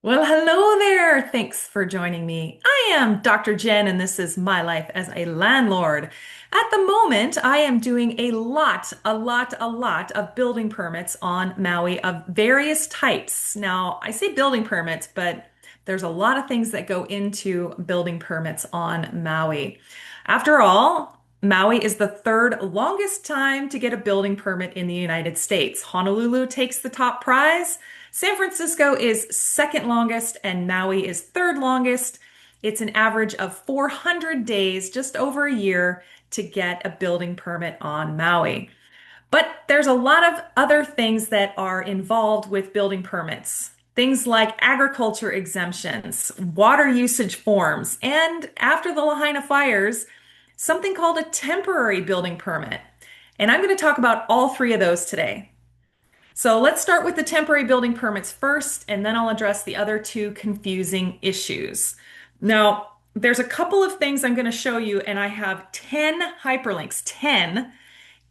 Well, hello there. Thanks for joining me. I am Dr. Jen, and this is my life as a landlord. At the moment, I am doing a lot of building permits on Maui of various types. Now, I say building permits, but there's a lot of things that go into building permits on Maui. After all, Maui is the third longest time to get a building permit in the United States. Honolulu takes the top prize. San Francisco is second longest and Maui is third longest. It's an average of 400 days, just over a year, to get a building permit on Maui. But there's a lot of other things that are involved with building permits. Things like agriculture exemptions, water usage forms, and after the Lahaina fires, something called a temporary building permit. And I'm going to talk about all three of those today. So let's start with the temporary building permits first, and then I'll address the other two confusing issues. Now, there's a couple of things I'm going to show you, and I have 10 hyperlinks, 10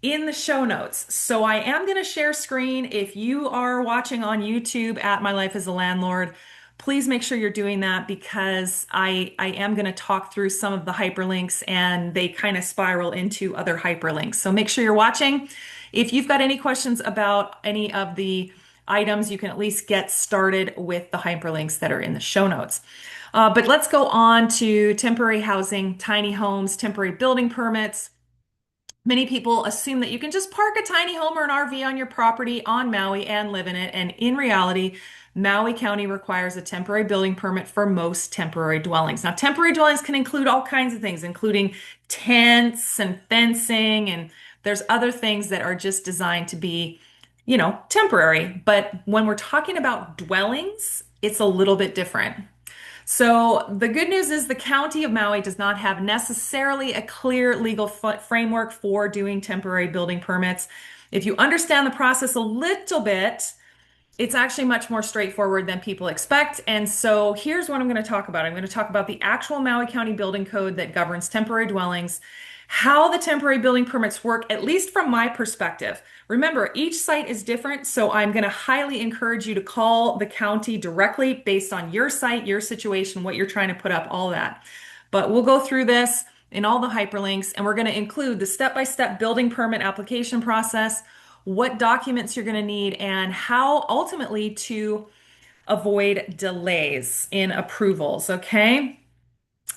in the show notes. So I am going to share screen. If you are watching on YouTube at My Life as a Landlord, please make sure you're doing that because I am going to talk through some of the hyperlinks and they kind of spiral into other hyperlinks. So make sure you're watching. If you've got any questions about any of the items, you can at least get started with the hyperlinks that are in the show notes. But let's go on to temporary housing, tiny homes, temporary building permits. Many people assume that you can just park a tiny home or an RV on your property on Maui and live in it. And in reality, Maui County requires a temporary building permit for most temporary dwellings. Now, temporary dwellings can include all kinds of things, including tents and fencing, and there's other things that are just designed to be, temporary. But when we're talking about dwellings, it's a little bit different. So the good news is the County of Maui does not have necessarily a clear legal framework for doing temporary building permits. If you understand the process a little bit, it's actually much more straightforward than people expect. And so here's what I'm going to talk about. I'm going to talk about the actual Maui County building code that governs temporary dwellings, how the temporary building permits work, at least from my perspective. Remember, each site is different, so I'm going to highly encourage you to call the county directly based on your site, your situation, what you're trying to put up, all that. But we'll go through this in all the hyperlinks, and we're going to include the step-by-step building permit application process, what documents you're going to need, and how ultimately to avoid delays in approvals, okay?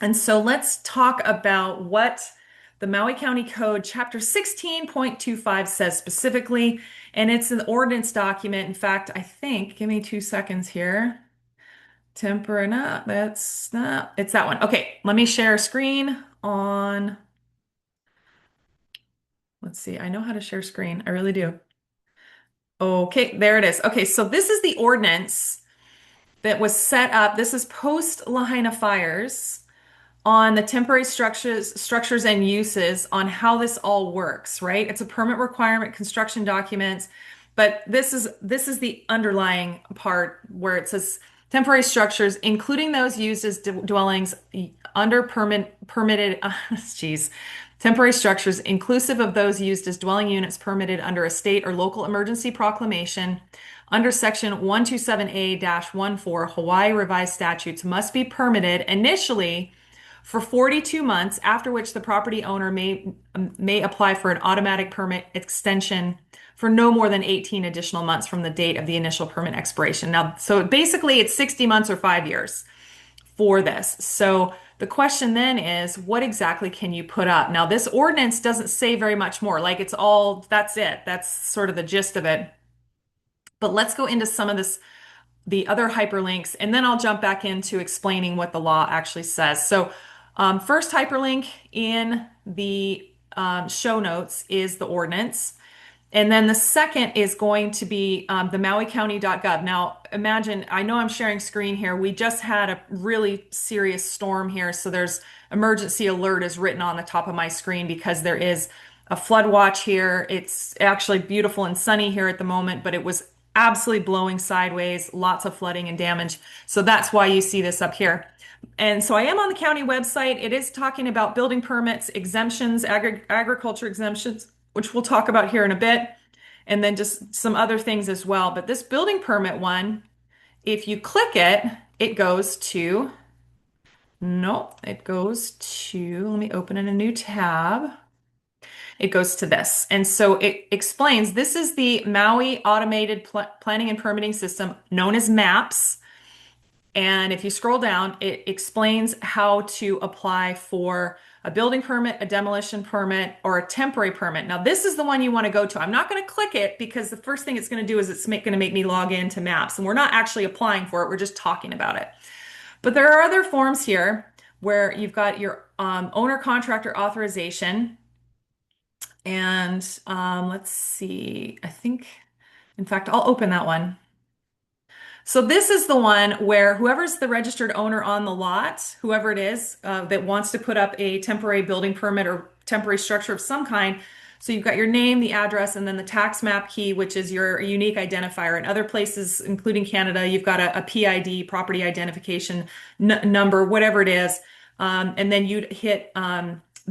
And so let's talk about what the Maui County Code, Chapter 16.25 says specifically, and it's an ordinance document. In fact, I think, give me 2 seconds here. Temporary, no, that's not, it's that one. Okay, let me share a screen on, let's see, I know how to share screen. I really do. Okay, there it is. Okay, so this is the ordinance that was set up. This is post Lahaina fires on the temporary structures and uses on how this all works, right? It's a permit requirement, construction documents, but this is the underlying part where it says temporary structures, including those used as dwellings under permitted, geez, temporary structures, inclusive of those used as dwelling units permitted under a state or local emergency proclamation. Under Section 127A-14 Hawaii Revised Statutes must be permitted initially for 42 months, after which the property owner may apply for an automatic permit extension for no more than 18 additional months from the date of the initial permit expiration. Now, so basically it's 60 months or 5 years for this. So the question then is, what exactly can you put up? Now, this ordinance doesn't say very much more. Like it's all, that's it. That's sort of the gist of it. But let's go into some of this, the other hyperlinks, and then I'll jump back into explaining what the law actually says. So first hyperlink in the show notes is the ordinance. And then the second is going to be the mauicounty.gov. Now, imagine, I know I'm sharing screen here. We just had a really serious storm here. So there's emergency alert is written on the top of my screen because there is a flood watch here. It's actually beautiful and sunny here at the moment, but it was absolutely blowing sideways, lots of flooding and damage. So that's why you see this up here. And so I am on the county website. It is talking about building permits, exemptions, agriculture exemptions, which we'll talk about here in a bit, and then just some other things as well. But this building permit one, if you click it, it goes to, nope, it goes to, let me open in a new tab. It goes to this. And so it explains this is the Maui Automated Planning and Permitting System known as MAPS. And if you scroll down, it explains how to apply for a building permit, a demolition permit, or a temporary permit. Now, this is the one you want to go to. I'm not going to click it because the first thing it's going to do is it's going to make me log into Maps. And we're not actually applying for it, we're just talking about it. But there are other forms here where you've got your owner contractor authorization. And let's see, I think, in fact, I'll open that one. So this is the one where whoever's the registered owner on the lot, whoever it is that wants to put up a temporary building permit or temporary structure of some kind. So you've got your name, the address, and then the tax map key, which is your unique identifier. In other places, including Canada, you've got a PID, property identification number, whatever it is. And then you'd hit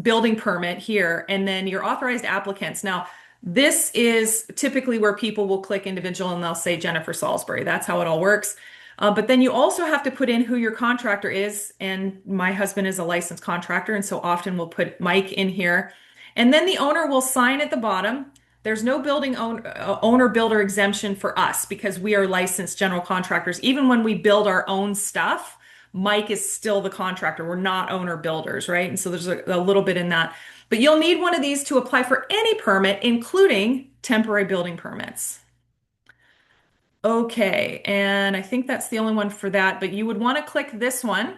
building permit here, and then your authorized applicants. Now, this is typically where people will click individual and they'll say Jennifer Salisbury. That's how it all works. But then you also have to put in who your contractor is. And my husband is a licensed contractor, and so often we'll put Mike in here. And then the owner will sign at the bottom. There's no building owner builder exemption for us because we are licensed general contractors. Even when we build our own stuff, Mike is still the contractor. We're not owner builders, right? And so there's a little bit in that. But you'll need one of these to apply for any permit, including temporary building permits. Okay, and I think that's the only one for that, but you would want to click this one,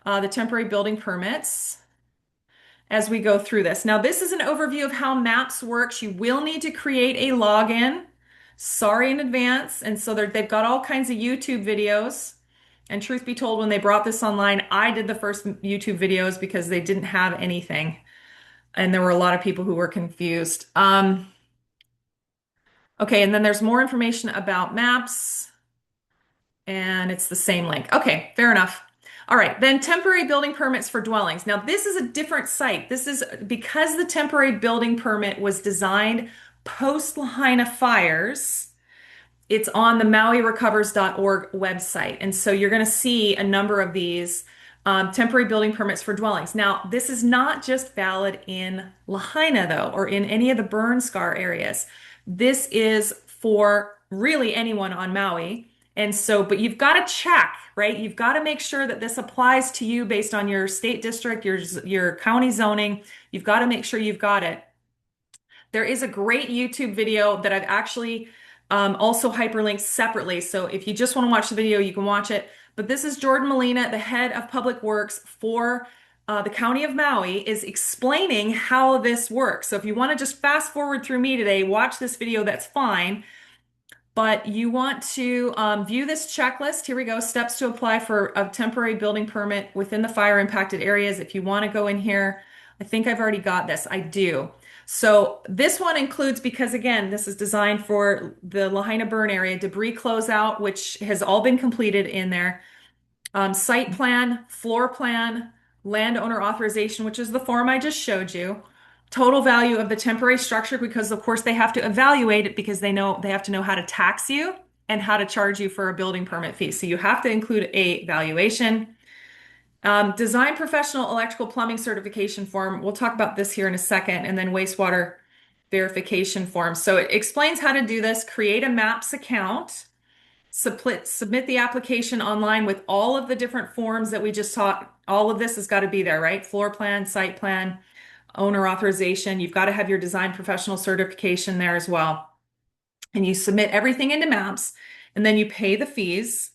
the temporary building permits, as we go through this. Now, this is an overview of how MAPS works. You will need to create a login. Sorry in advance. And so they've got all kinds of YouTube videos. And truth be told, when they brought this online, I did the first YouTube videos because they didn't have anything. And there were a lot of people who were confused. Okay, and then there's more information about maps, and it's the same link. Okay, fair enough. All right, then temporary building permits for dwellings. Now, this is a different site. This is because the temporary building permit was designed post Lahaina fires. It's on the mauirecovers.org website. And so you're going to see a number of these temporary building permits for dwellings. Now, this is not just valid in Lahaina, though, or in any of the burn scar areas. This is for really anyone on Maui. And so, but you've got to check, right? You've got to make sure that this applies to you based on your state district, your county zoning. You've got to make sure you've got it. There is a great YouTube video that I've actually also hyperlinked separately. So if you just want to watch the video, you can watch it. But this is Jordan Molina, the head of public works for the county of Maui, is explaining how this works. So if you want to just fast forward through me today, watch this video, that's fine. But you want to view this checklist. Here we go. Steps to apply for a temporary building permit within the fire impacted areas. If you want to go in here, I think I've already got this. I do. So this one includes, because again, this is designed for the Lahaina burn area, debris closeout, which has all been completed in there. Site plan, floor plan, landowner authorization, which is the form I just showed you. Total value of the temporary structure, because of course they have to evaluate it because they have to know how to tax you and how to charge you for a building permit fee. So you have to include a valuation. Design professional electrical plumbing certification form. We'll talk about this here in a second. And then wastewater verification form. So it explains how to do this. Create a MAPS account. Submit the application online with all of the different forms that we just taught. All of this has got to be there, right? Floor plan, site plan, owner authorization. You've got to have your design professional certification there as well. And you submit everything into MAPS, and then you pay the fees,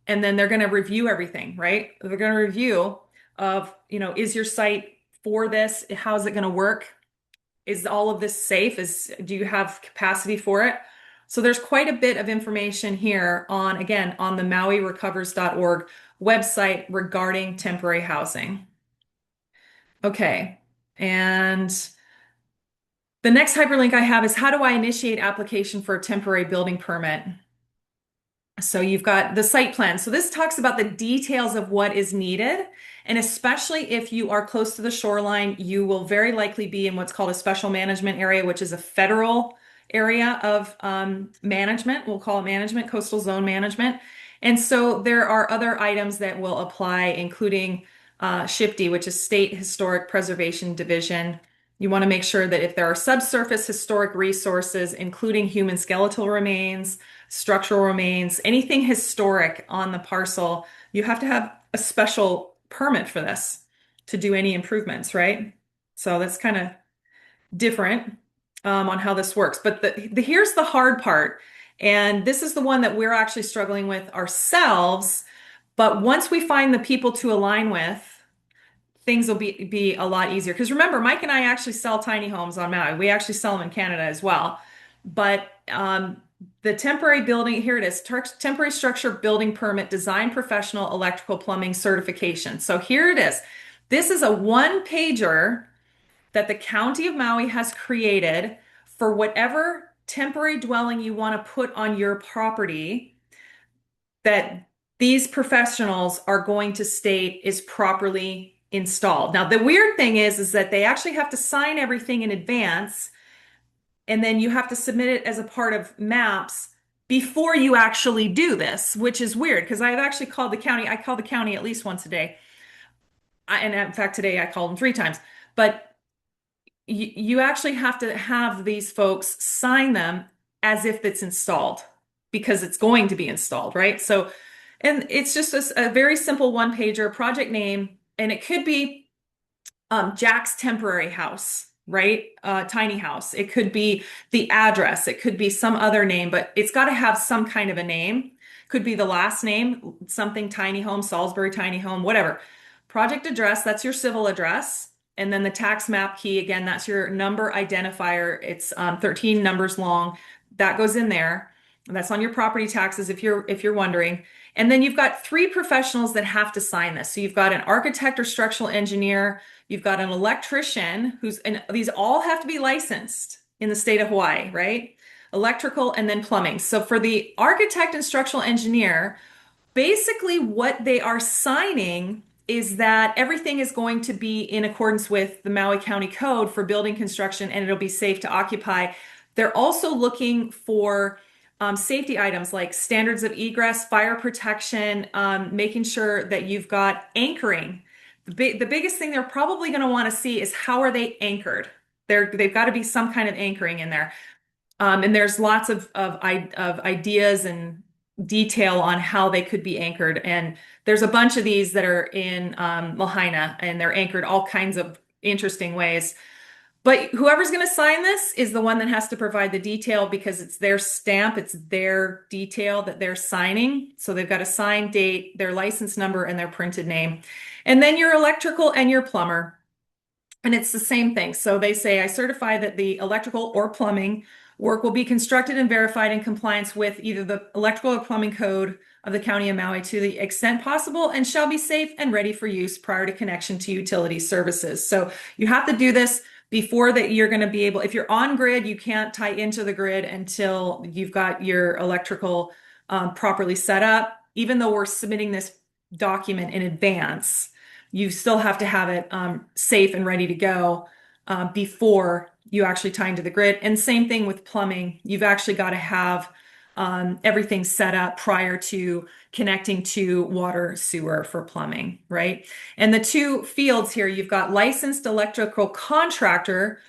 and then they're going to review everything, right? They're going to review of, is your site for this? How's it going to work? Is all of this safe? Do you have capacity for it? So there's quite a bit of information here on the mauirecovers.org website regarding temporary housing. Okay. And the next hyperlink I have is how do I initiate application for a temporary building permit? So you've got the site plan. So this talks about the details of what is needed. And especially if you are close to the shoreline, you will very likely be in what's called a special management area, which is a federal area of management. We'll call it management, coastal zone management. And so there are other items that will apply, including SHPD, which is State Historic Preservation Division. You want to make sure that if there are subsurface historic resources, including human skeletal remains, structural remains, anything historic on the parcel, you have to have a special permit for this to do any improvements, right? So that's kind of different on how this works. But here's the hard part. And this is the one that we're actually struggling with ourselves. But once we find the people to align with, things will be a lot easier. Because remember, Mike and I actually sell tiny homes on Maui. We actually sell them in Canada as well. But the temporary building, here it is, temporary structure building permit, design professional electrical plumbing certification. So here it is. This is a one pager that the County of Maui has created for whatever temporary dwelling you want to put on your property that these professionals are going to state is properly installed. Now, the weird thing is that they actually have to sign everything in advance, and then you have to submit it as a part of maps before you actually do this, which is weird because I've actually called the county. I call the county at least once a day. And in fact, today I called them 3 times. But you actually have to have these folks sign them as if it's installed because it's going to be installed, right? So, and it's just a very simple one pager, project name, and it could be Jack's temporary house, right? Tiny house. It could be the address. It could be some other name, but it's got to have some kind of a name. Could be the last name, something tiny home, Salisbury tiny home, whatever. Project address, that's your civil address. And then the tax map key, again, that's your number identifier. It's 13 numbers long. That goes in there. That's on your property taxes if you're wondering. And then you've got 3 professionals that have to sign this. So you've got an architect or structural engineer, you've got an electrician and these all have to be licensed in the state of Hawaii, right? Electrical and then plumbing. So for the architect and structural engineer, basically what they are signing is that everything is going to be in accordance with the Maui County Code for building construction and it'll be safe to occupy. They're also looking for safety items like standards of egress, fire protection, making sure that you've got anchoring. The biggest thing they're probably going to want to see is how are they anchored? They've got to be some kind of anchoring in there. And there's lots of ideas and detail on how they could be anchored. And there's a bunch of these that are in Lahaina, and they're anchored all kinds of interesting ways. But whoever's going to sign this is the one that has to provide the detail because it's their stamp, it's their detail that they're signing. So they've got a signed date, their license number, and their printed name. And then your electrical and your plumber. And it's the same thing. So they say, I certify that the electrical or plumbing work will be constructed and verified in compliance with either the electrical or plumbing code of the County of Maui to the extent possible and shall be safe and ready for use prior to connection to utility services. So you have to do this before that you're going to be able, if you're on grid, you can't tie into the grid until you've got your electrical properly set up. Even though we're submitting this document in advance, you still have to have it safe and ready to go before you actually tie into the grid. And same thing with plumbing. You've actually got to have everything set up prior to connecting to water sewer for plumbing, right? And the 2 fields here, you've got licensed electrical contractor,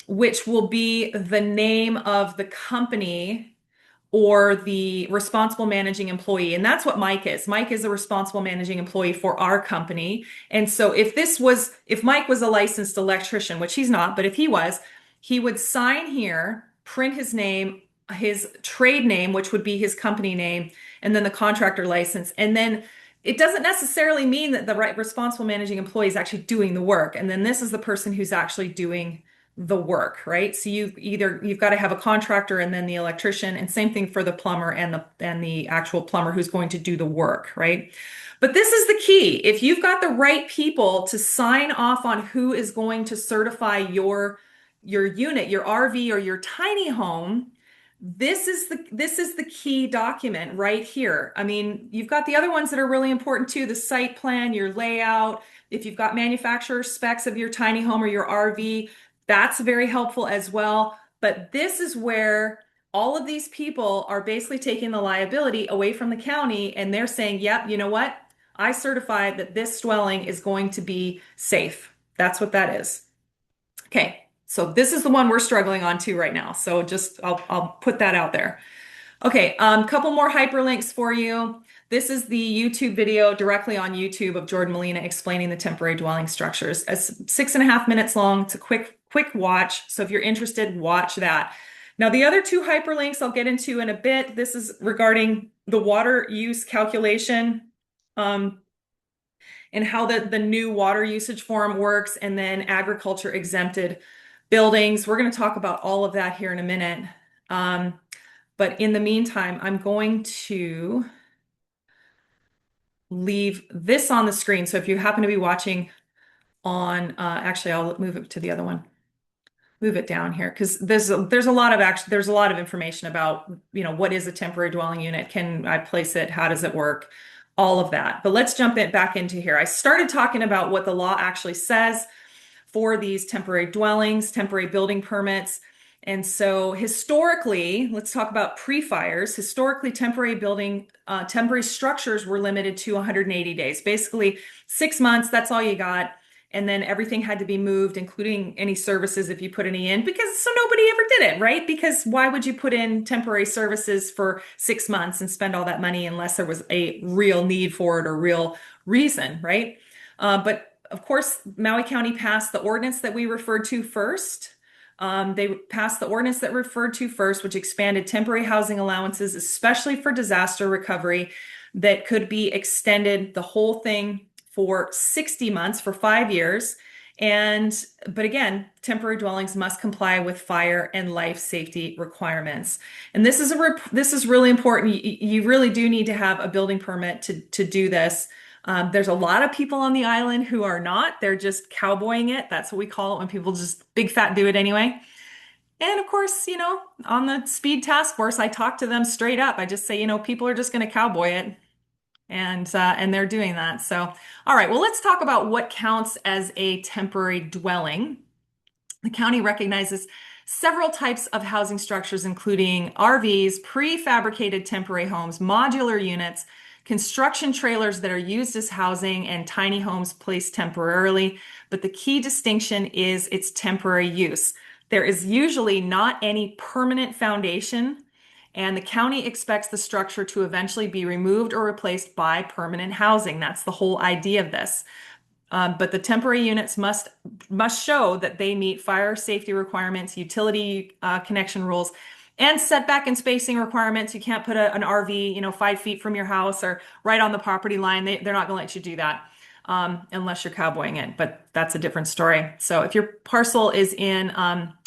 which will be the name of the company or the responsible managing employee. And that's what Mike is. Mike is a responsible managing employee for our company. And so if Mike was a licensed electrician, which he's not, but if he was, he would sign here, print his name, his trade name, which would be his company name, and then the contractor license. And then it doesn't necessarily mean that the right responsible managing employee is actually doing the work. And then this is the person who's actually doing the work, right? So you've got to have a contractor and then the electrician, and same thing for the plumber and the actual plumber who's going to do the work, right? But this is the key. If you've got the right people to sign off on who is going to certify your unit, your RV or your tiny home, this is the key document right here. I mean, you've got the other ones that are really important too, the site plan, your layout. If you've got manufacturer specs of your tiny home or your RV, that's very helpful as well. But this is where all of these people are basically taking the liability away from the county and they're saying, yep, you know what? I certify that this dwelling is going to be safe. That's what that is. Okay. So this is the one we're struggling on too right now. So just I'll put that out there. Okay, couple more hyperlinks for you. This is the YouTube video directly on YouTube of Jordan Molina explaining the temporary dwelling structures. It's 6.5 minutes long. It's a quick watch. So if you're interested, watch that. Now, the other two hyperlinks I'll get into in a bit. This is regarding the water use calculation, and how the new water usage form works, and then agriculture exempted buildings. We're going to talk about all of that here in a minute. But in the meantime, I'm going to leave this on the screen. So if you happen to be watching on, actually, I'll move it to the other one. Move it down here because there's a lot of there's a lot of information about, what is a temporary dwelling unit? Can I place it? How does it work? All of that. But let's jump it back into here. I started talking about what the law actually says for these temporary dwellings, temporary building permits. And so historically, let's talk about pre-fires. Historically, temporary structures were limited to 180 days. Basically, 6 months, that's all you got. And then everything had to be moved, including any services if you put any in, because so nobody ever did it, right? Because why would you put in temporary services for 6 months and spend all that money unless there was a real need for it or real reason, right? But of course, Maui County passed the ordinance that we referred to first. They passed the ordinance that referred to first, which expanded temporary housing allowances, especially for disaster recovery, that could be extended the whole thing for 60 months for 5 years. But again, temporary dwellings must comply with fire and life safety requirements. And this is really important. You really do need to have a building permit to do this. There's a lot of people on the island who are not. They're just cowboying it. That's what we call it when people just big fat do it anyway. And of course, on the speed task force, I talk to them straight up. I just say, people are just going to cowboy it. And they're doing that. So, all right, well, let's talk about what counts as a temporary dwelling. The county recognizes several types of housing structures, including RVs, prefabricated temporary homes, modular units, construction trailers that are used as housing, and tiny homes placed temporarily. But the key distinction is its temporary use. There is usually not any permanent foundation, and the county expects the structure to eventually be removed or replaced by permanent housing. That's the whole idea of this. But the temporary units must show that they meet fire safety requirements, utility connection rules, and setback and spacing requirements. You can't put an RV, 5 feet from your house or right on the property line. They're not going to let you do that unless you're cowboying it. But that's a different story. So if your parcel is in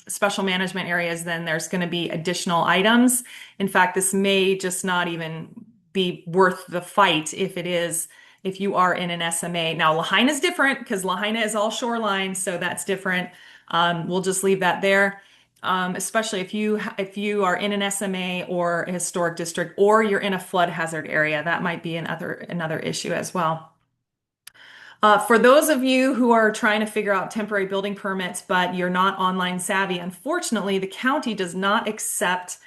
special management areas, then there's going to be additional items. In fact, this may just not even be worth the fight if you are in an SMA. Now, Lahaina is different because Lahaina is all shoreline, so that's different. We'll just leave that there. Especially if you are in an SMA or a historic district, or you're in a flood hazard area, that might be another issue as well. For those of you who are trying to figure out temporary building permits, but you're not online savvy, unfortunately, the county does not accept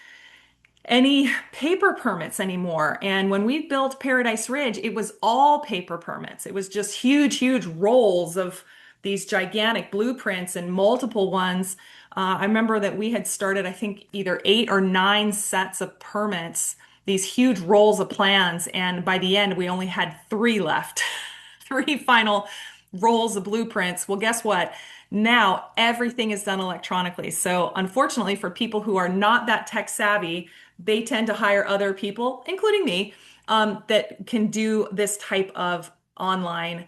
any paper permits anymore. And when we built Paradise Ridge, it was all paper permits. It was just huge rolls of these gigantic blueprints and multiple ones. I remember that we had started, I think, either 8 or 9 sets of permits, these huge rolls of plans. And by the end, we only had 3 left. 3 final rolls of blueprints. Well, guess what? Now everything is done electronically. So unfortunately, for people who are not that tech savvy, they tend to hire other people, including me, that can do this type of online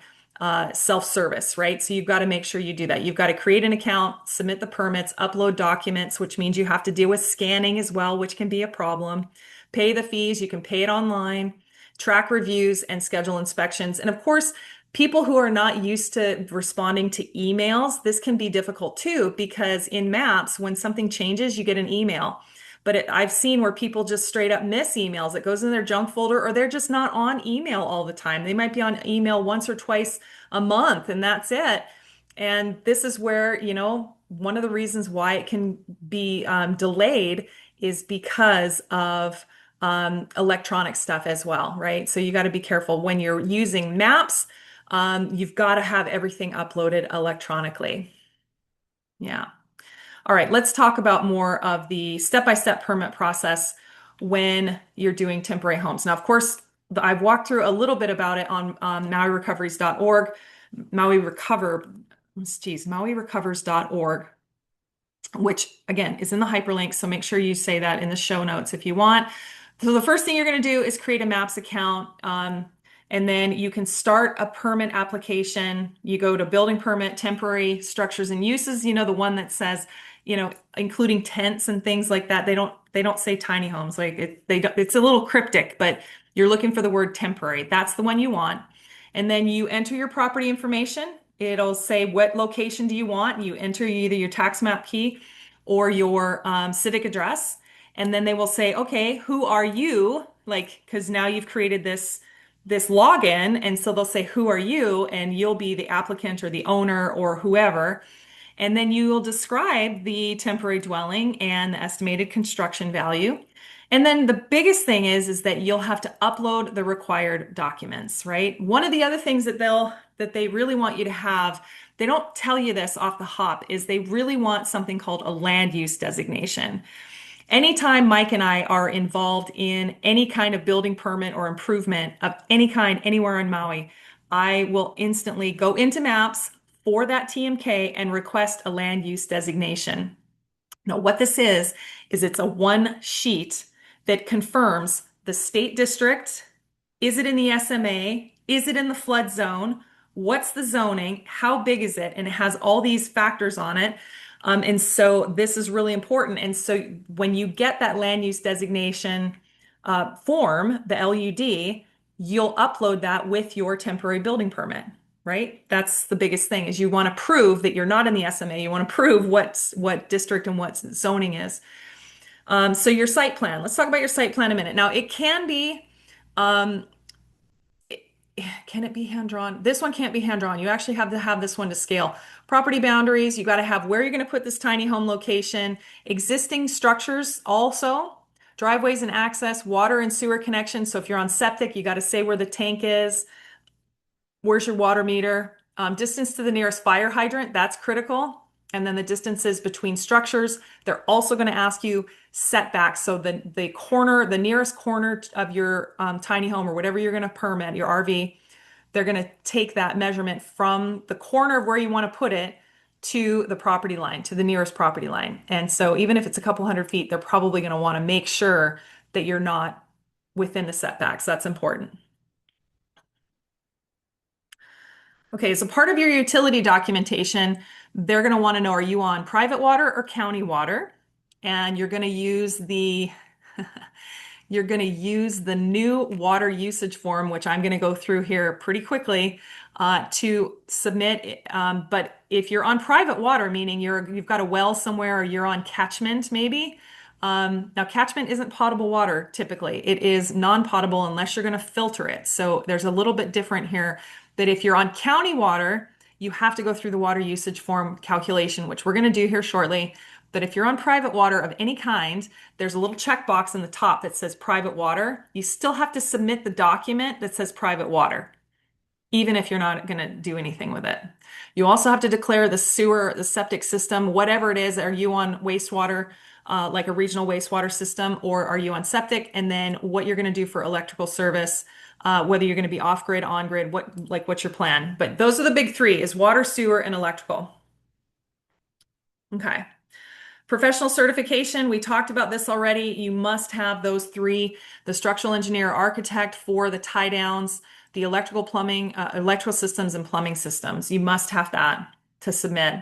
self-service, right? So you've got to make sure you do that. You've got to create an account, submit the permits, upload documents, which means you have to deal with scanning as well, which can be a problem. Pay the fees. You can pay it online, track reviews, and schedule inspections. And of course, people who are not used to responding to emails, this can be difficult too, because in maps, when something changes, you get an email. But I've seen where people just straight up miss emails. It goes in their junk folder, or they're just not on email all the time. They might be on email once or twice a month, and that's it. And this is where, one of the reasons why it can be delayed is because of electronic stuff as well, right? So you got to be careful when you're using maps. You've got to have everything uploaded electronically. Yeah. All right, let's talk about more of the step-by-step permit process when you're doing temporary homes. Now, of course, I've walked through a little bit about it on MauiRecoveries.org, Maui Recover, MauiRecovers.org, which again is in the hyperlink. So make sure you say that in the show notes if you want. So the first thing you're going to do is create a Maps account. And then you can start a permit application. You go to building permit, temporary structures and uses, the one that says, including tents and things like that. They don't say tiny homes. Like it's a little cryptic, but you're looking for the word temporary. That's the one you want. And then you enter your property information. It'll say what location do you want. You enter either your tax map key or your civic address. And then they will say, okay, who are you? Like, because now you've created this login. And so they'll say, who are you? And you'll be the applicant or the owner or whoever. And then you will describe the temporary dwelling and the estimated construction value. And then the biggest thing is that you'll have to upload the required documents, right? One of the other things that they really want you to have, they don't tell you this off the hop, is they really want something called a land use designation. Anytime Mike and I are involved in any kind of building permit or improvement of any kind anywhere in Maui, I will instantly go into Maps for that TMK and request a land use designation. Now, what this is it's a one sheet that confirms the state district. Is it in the SMA? Is it in the flood zone? What's the zoning? How big is it? And it has all these factors on it. And so this is really important. And so when you get that land use designation form, the LUD, you'll upload that with your temporary building permit, right? That's the biggest thing is you want to prove that you're not in the SMA. You want to prove what district and what zoning is. So your site plan, let's talk about your site plan a minute. Now it can be, can it be hand drawn? This one can't be hand drawn. You actually have to have this one to scale. Property boundaries, you got to have where you're going to put this tiny home location, existing structures also, driveways and access, water and sewer connections. So if you're on septic, you got to say where the tank is, where's your water meter, distance to the nearest fire hydrant, that's critical. And then the distances between structures. They're also going to ask you setbacks. So the nearest corner of your tiny home or whatever you're going to permit, your RV, they're going to take that measurement from the corner of where you want to put it to the property line, to the nearest property line. And so even if it's a couple hundred feet, they're probably going to want to make sure that you're not within the setbacks. That's important. Okay, so part of your utility documentation, they're going to want to know, are you on private water or county water? And you're going to use the you're going to use the new water usage form, which I'm going to go through here pretty quickly to submit. But if you're on private water, meaning you've got a well somewhere or you're on catchment maybe. Now catchment isn't potable water typically. It is non-potable unless you're going to filter it. So there's a little bit different here that if you're on county water, you have to go through the water usage form calculation, which we're going to do here shortly. But if you're on private water of any kind, there's a little checkbox in the top that says private water. You still have to submit the document that says private water, even if you're not going to do anything with it. You also have to declare the sewer, the septic system, whatever it is. Are you on wastewater, like a regional wastewater system, or are you on septic? And then what you're going to do for electrical service, whether you're going to be off grid, on grid, what's your plan? But those are the big three: is water, sewer, and electrical. Okay. Professional certification, we talked about this already. You must have those three: the structural engineer, architect for the tie downs, the electrical plumbing, electrical systems and plumbing systems. You must have that to submit.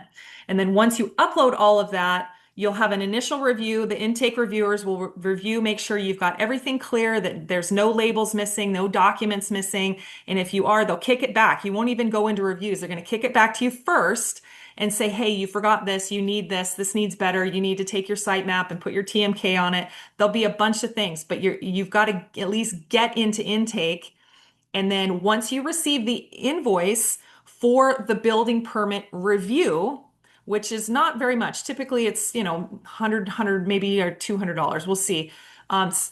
And then once you upload all of that, you'll have an initial review. The intake reviewers will review, make sure you've got everything clear, that there's no labels missing, no documents missing. And if you are, they'll kick it back. You won't even go into reviews. They're going to kick it back to you first and say, hey, you forgot this, you need this needs better, you need to take your site map and put your TMK on it. There'll be a bunch of things, but you've got to at least get into intake. And then once you receive the invoice for the building permit review, which is not very much. Typically, it's, 100, maybe or $200. We'll see.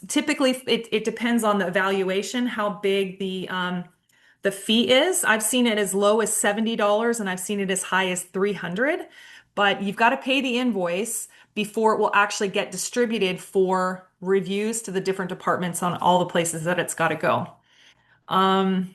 Typically, it depends on the evaluation, how big the fee is. I've seen it as low as $70 and I've seen it as high as 300, but you've got to pay the invoice before it will actually get distributed for reviews to the different departments on all the places that it's got to go. Um,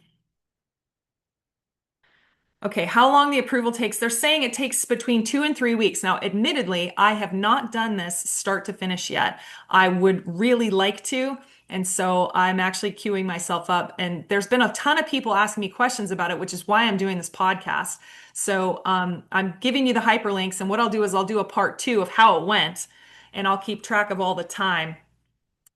Okay, how long the approval takes? They're saying it takes between 2 and 3 weeks. Now, admittedly, I have not done this start to finish yet. I would really like to. And so I'm actually queuing myself up. And there's been a ton of people asking me questions about it, which is why I'm doing this podcast. So I'm giving you the hyperlinks. And what I'll do is I'll do a part two of how it went, and I'll keep track of all the time.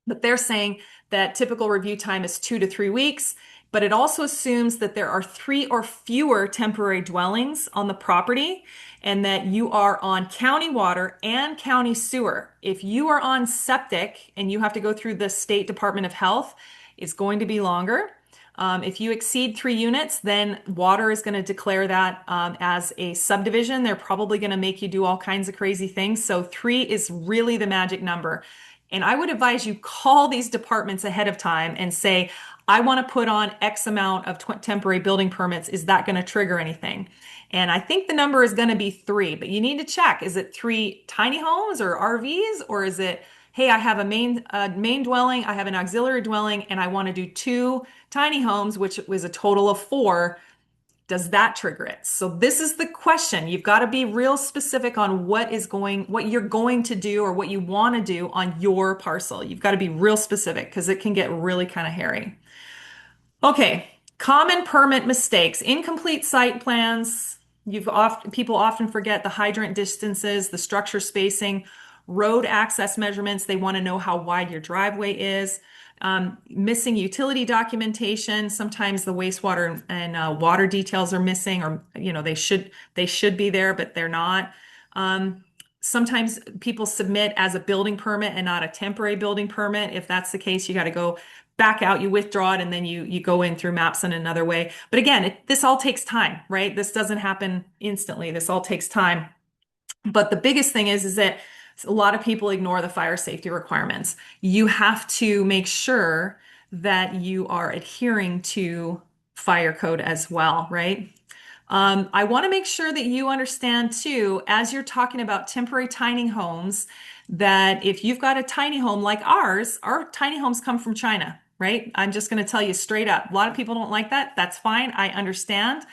But they're saying that typical review time is 2 to 3 weeks, but it also assumes that there are three or fewer temporary dwellings on the property and that you are on county water and county sewer. If you are on septic and you have to go through the State Department of Health, it's going to be longer. If you exceed 3 units, then water is going to declare that as a subdivision. They're probably going to make you do all kinds of crazy things. So 3 is really the magic number. And I would advise you call these departments ahead of time and say, I want to put on X amount of temporary building permits. Is that going to trigger anything? And I think the number is going to be 3, but you need to check. Is it 3 tiny homes or RVs, or is it, hey, I have a main dwelling, I have an auxiliary dwelling, and I want to do 2 tiny homes, which was a total of 4. Does that trigger it? So this is the question. You've got to be real specific on what you're going to do or what you want to do on your parcel. You've got to be real specific because it can get really kind of hairy. Okay, common permit mistakes, incomplete site plans. People often forget the hydrant distances, the structure spacing, road access measurements. They want to know how wide your driveway is. Missing utility documentation. Sometimes the wastewater and water details are missing, or they should be there, but they're not. Sometimes people submit as a building permit and not a temporary building permit. If that's the case, you got to go back out, you withdraw it, and then you go in through maps in another way. But again, this all takes time, right? This doesn't happen instantly. This all takes time. But the biggest thing is that a lot of people ignore the fire safety requirements. You have to make sure that you are adhering to fire code as well, right? I want to make sure that you understand too, as you're talking about temporary tiny homes, that if you've got a tiny home like ours, our tiny homes come from China, right? I'm just going to tell you straight up. A lot of people don't like that. That's fine. I understand.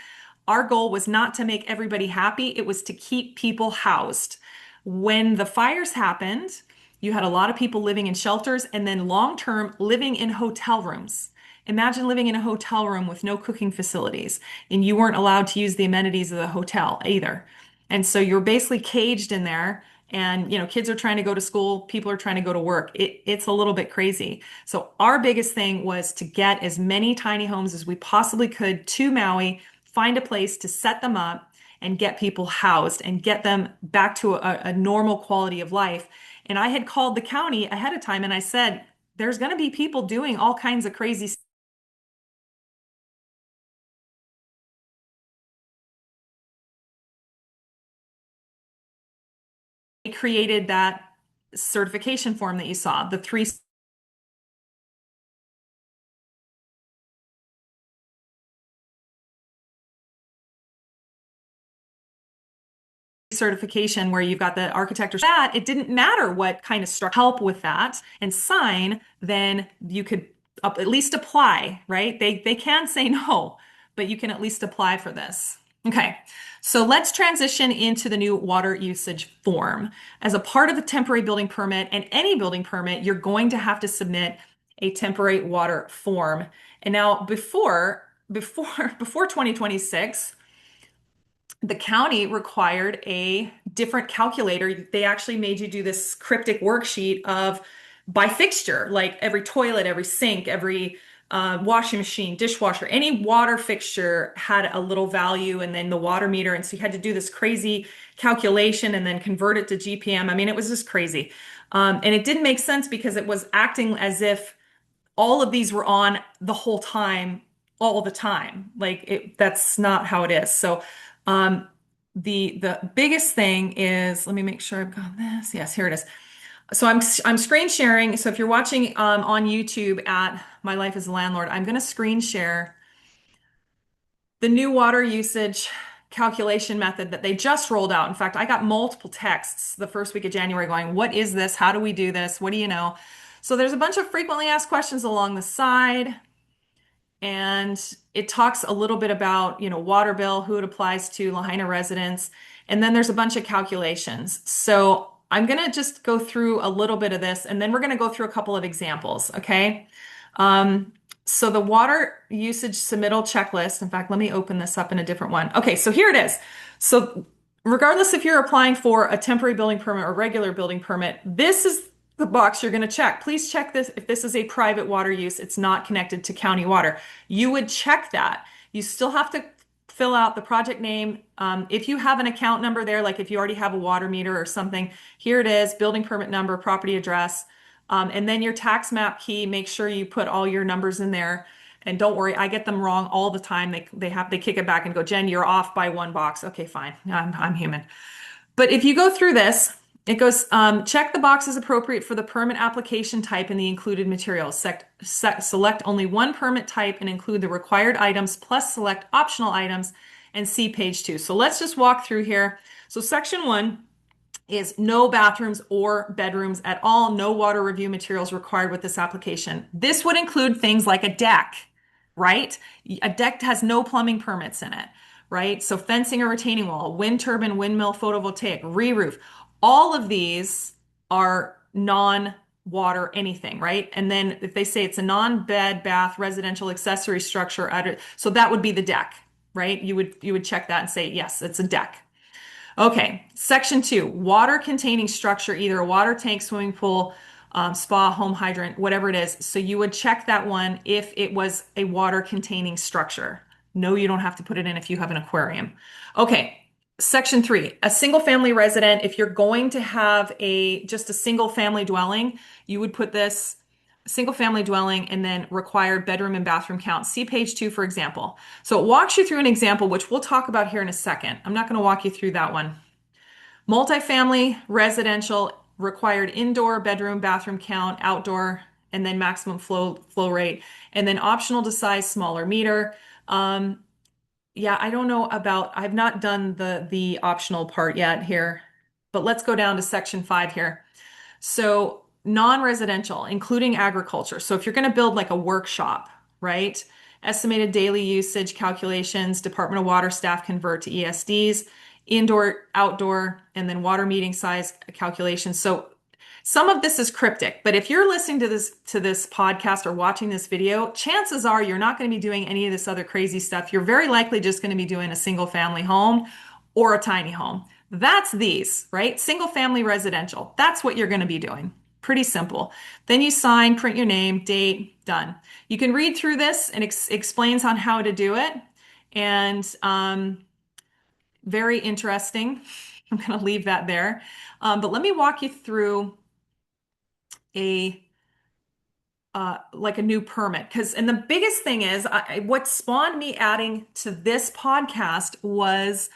Our goal was not to make everybody happy. It was to keep people housed. When the fires happened, you had a lot of people living in shelters and then long-term living in hotel rooms. Imagine living in a hotel room with no cooking facilities, and you weren't allowed to use the amenities of the hotel either. And so you're basically caged in there, and kids are trying to go to school, people are trying to go to work. It's a little bit crazy. So our biggest thing was to get as many tiny homes as we possibly could to Maui, find a place to set them up and get people housed and get them back to a normal quality of life. And I had called the county ahead of time and I said, there's going to be people doing all kinds of crazy stuff. They created that certification form that you saw, the 3 certification where you've got the architect or that. It didn't matter what kind of structure help with that and sign, then you could at least apply, right? They can say no, but you can at least apply for this. Okay, so let's transition into the new water usage form. As a part of the temporary building permit and any building permit, you're going to have to submit a temporary water form. And now before 2026, the county required a different calculator. They actually made you do this cryptic worksheet of by fixture, like every toilet, every sink, every washing machine, dishwasher, any water fixture had a little value, and then the water meter. And so you had to do this crazy calculation and then convert it to GPM. I mean, it was just crazy. And it didn't make sense because it was acting as if all of these were on the whole time, all the time. That's not how it is. So, the biggest thing is, let me make sure I've got this. Yes, here it is. So I'm screen sharing. So if you're watching on YouTube at My Life as a Landlord, I'm going to screen share the new water usage calculation method that they just rolled out. In fact, I got multiple texts the first week of January going, "What is this? How do we do this? What do you know?" So there's a bunch of frequently asked questions along the side. And it talks a little bit about, water bill, who it applies to, Lahaina residents, and then there's a bunch of calculations. So I'm going to just go through a little bit of this, and then we're going to go through a couple of examples, okay? Um, so the water usage submittal checklist, in fact, let me open this up in a different one. Okay, so here it is. So regardless if you're applying for a temporary building permit or regular building permit, this is the box you're going to check. Please check this. If this is a private water use, it's not connected to county water. You would check that. You still have to fill out the project name. If you have an account number there, like if you already have a water meter or something, here it is, building permit number, property address, and then your tax map key. Make sure you put all your numbers in there. And don't worry, I get them wrong all the time. They kick it back and go, "Jen, you're off by one box." Okay, fine. I'm human. But if you go through this, it goes, check the boxes appropriate for the permit application type and the included materials. Select only one permit type and include the required items plus select optional items and see page 2. So let's just walk through here. So section 1 is no bathrooms or bedrooms at all. No water review materials required with this application. This would include things like a deck, right? A deck has no plumbing permits in it, right? So fencing or retaining wall, wind turbine, windmill, photovoltaic, re-roof, all of these are non-water anything, right? And then if they say it's a non-bed, bath, residential accessory structure, so that would be the deck, right? You would check that and say, yes, it's a deck. Okay, section 2, water containing structure, either a water tank, swimming pool, spa, home hydrant, whatever it is. So you would check that one if it was a water containing structure. No, you don't have to put it in if you have an aquarium. Okay, section 3, a single family resident. If you're going to have just a single family dwelling, you would put this single family dwelling and then required bedroom and bathroom count. See page 2, for example. So it walks you through an example, which we'll talk about here in a second. I'm not going to walk you through that one. Multifamily, residential, required indoor bedroom, bathroom count, outdoor, and then maximum flow rate, and then optional to size smaller meter. Yeah, I don't know about, I've not done the optional part yet here, but let's go down to section 5 here. So non-residential, including agriculture. So if you're going to build like a workshop, right? Estimated daily usage calculations, Department of Water staff convert to ESDs, indoor, outdoor, and then water meeting size calculations. So some of this is cryptic, but if you're listening to this podcast or watching this video, chances are you're not going to be doing any of this other crazy stuff. You're very likely just going to be doing a single family home or a tiny home. That's these, right? Single family residential. That's what you're going to be doing. Pretty simple. Then you sign, print your name, date, done. You can read through this and explains on how to do it. And very interesting. I'm going to leave that there. But let me walk you through like a new permit. And the biggest thing is what spawned me adding to this podcast was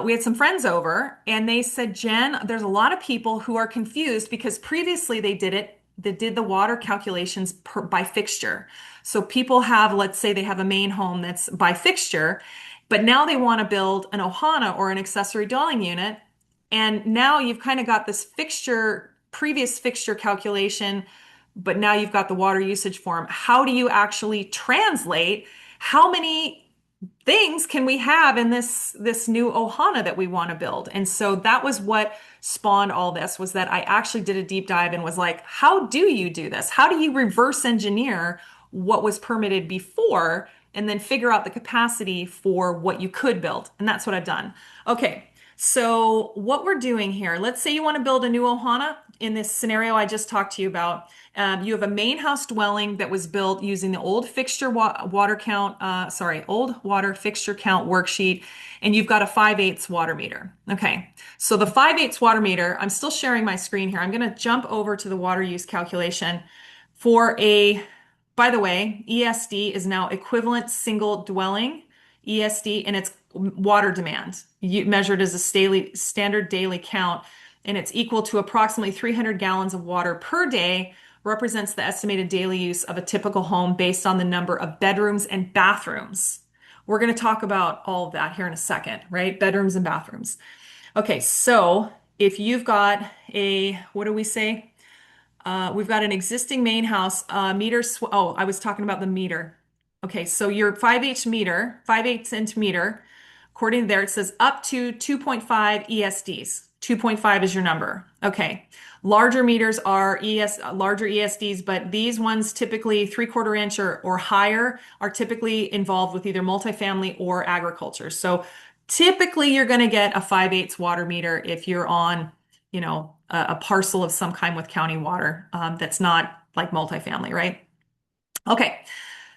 we had some friends over and they said, "Jen, there's a lot of people who are confused because previously they did the water calculations by fixture. So people have, let's say they have a main home that's by fixture, but now they want to build an ohana or an accessory dwelling unit. And now you've kind of got this previous fixture calculation, but now you've got the water usage form. How do you actually translate how many things can we have in this new ohana that we want to build?" And so that was what spawned all this, was that I actually did a deep dive and was like, how do you do this? How do you reverse engineer what was permitted before and then figure out the capacity for what you could build? And that's what I've done. Okay. So what we're doing here, let's say you want to build a new ohana in this scenario I just talked to you about. You have a main house dwelling that was built using the old old water fixture count worksheet, and you've got a 5/8 water meter. Okay, so the 5/8 water meter, I'm still sharing my screen here. I'm going to jump over to the water use calculation by the way, ESD is now equivalent single dwelling ESD, and it's water demand, measured as a standard daily count, and it's equal to approximately 300 gallons of water per day, represents the estimated daily use of a typical home based on the number of bedrooms and bathrooms. We're going to talk about all of that here in a second, right? Bedrooms and bathrooms. Okay, so if you've got what do we say? We've got an existing main house, oh, I was talking about the meter. Okay, so your 5/8 inch meter, according to there, it says up to 2.5 ESDs. 2.5 is your number. Okay. Larger meters are larger ESDs, but these ones typically 3/4 inch or higher are typically involved with either multifamily or agriculture. So typically you're going to get a 5/8 water meter if you're on, a parcel of some kind with county water, that's not like multifamily, right? Okay.